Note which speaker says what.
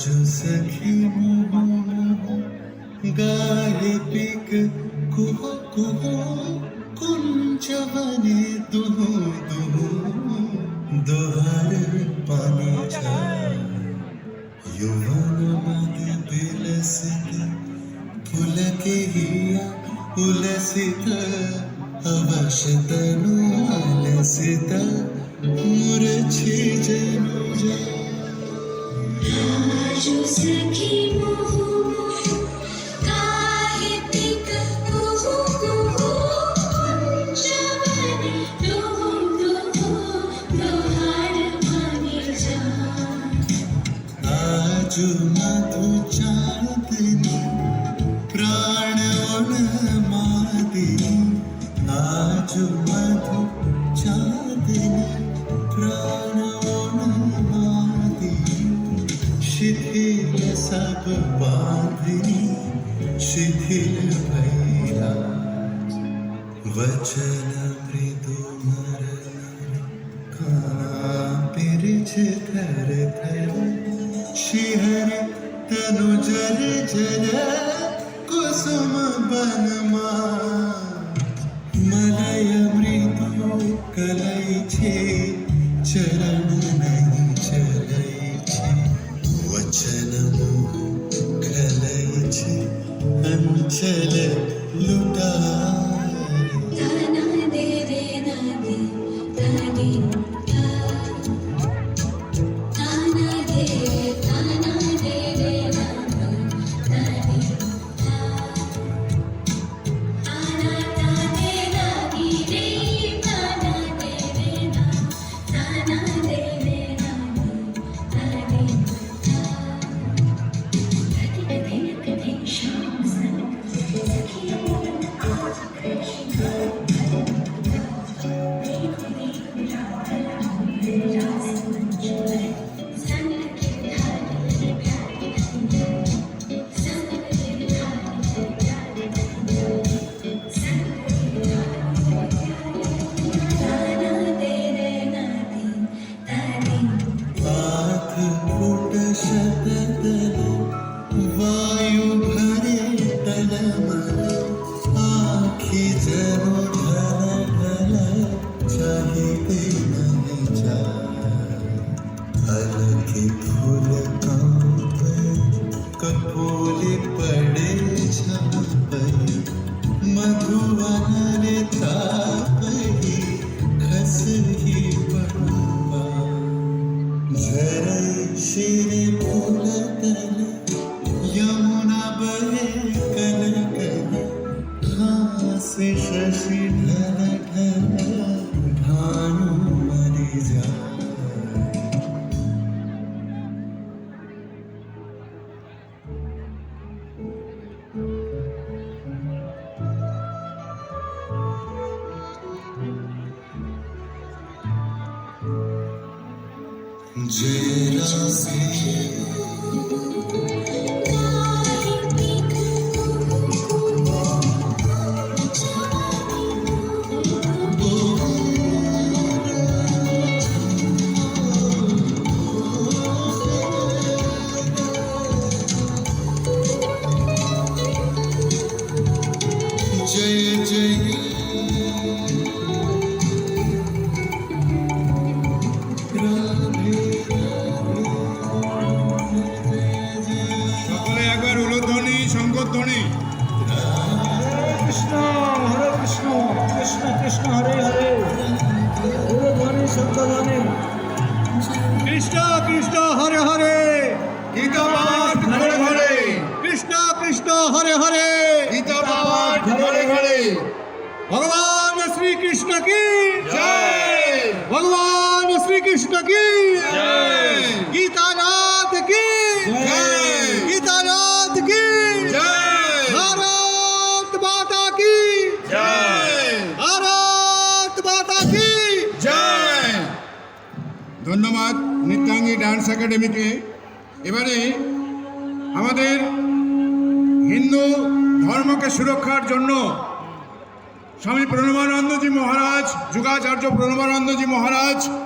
Speaker 1: जो सखी गाहे पिक कुहू कुहू कुंजवने दुहू दुहू दोहर पानी छाय यौवन मद विलसित पुलके हिया उलसित अवशतनु आलसित मूर्छे जनु जा
Speaker 2: जो सखी मोहू काहे पिक कुहू कुहू कुंजवने दुहू दुहू दोहर पानी छाय
Speaker 1: आज मधु चांदनी प्राण उन्मादिनी आज मधु चांदनी प्राण उन्मादिनी शिथिल सब बांधनी शिथिल भैया वचन मृदु मरण कांपिरिच थर थर शिहर तनु जर जर कुसुम बनमा मलय मृदु कलय छे चरण नहीं चलय छे वचन मोह खलय छे अंचल लुटाय
Speaker 2: ताना दे रे ना दे ताने ताना दे रे ना ताने ताना ताने ना दी रे ताना दे रे ना ताना दे रे ना ताने कभी कभी शाम सखियों आज कृष्ण
Speaker 1: आँख फुट शतदल वायु भरे तलमल आँखि जरो ढल ढल चाहिए नहीं जाय हल्के फूल कांप कपोल पड़े छाप मधुवन ने तापही खस ही पड़वा झरे शिर फूल तल यमुना बहे कल कल घास शशि ढल ढल भानु मरि जाय जय राधे
Speaker 2: काहे पिक कुहू
Speaker 1: जय जय
Speaker 3: সকলে একবার উলুধ্বনি শঙ্করধ্বনি
Speaker 4: কৃষ্ণ হরে কৃষ্ণ কৃষ্ণ কৃষ্ণ হরে হরে ধ্বনি শব্দধ্বনি
Speaker 3: কৃষ্ণ কৃষ্ণ হরে হরে গীতা পাঠ ঘরে ঘরে কৃষ্ণ কৃষ্ণ হরে হরে গীতা পাঠ ঘরে ঘরে ভগবান শ্রী কৃষ্ণ কি জয় ভগবান শ্রী কৃষ্ণ কি জয় গীতানাথ কি জয় গীতানাথ কি জয় ভারত মাতা কি জয় ভারত মাতা কি জয় ধন্যবাদ নৃত্যাঙ্গী ডান্স একাডেমিকে। এবারে আমাদের হিন্দু ধর্মকে সুরক্ষার জন্য স্বামী প্রণবানন্দজি মহারাজ, যুগাচার্য প্রণবানন্দজি মহারাজ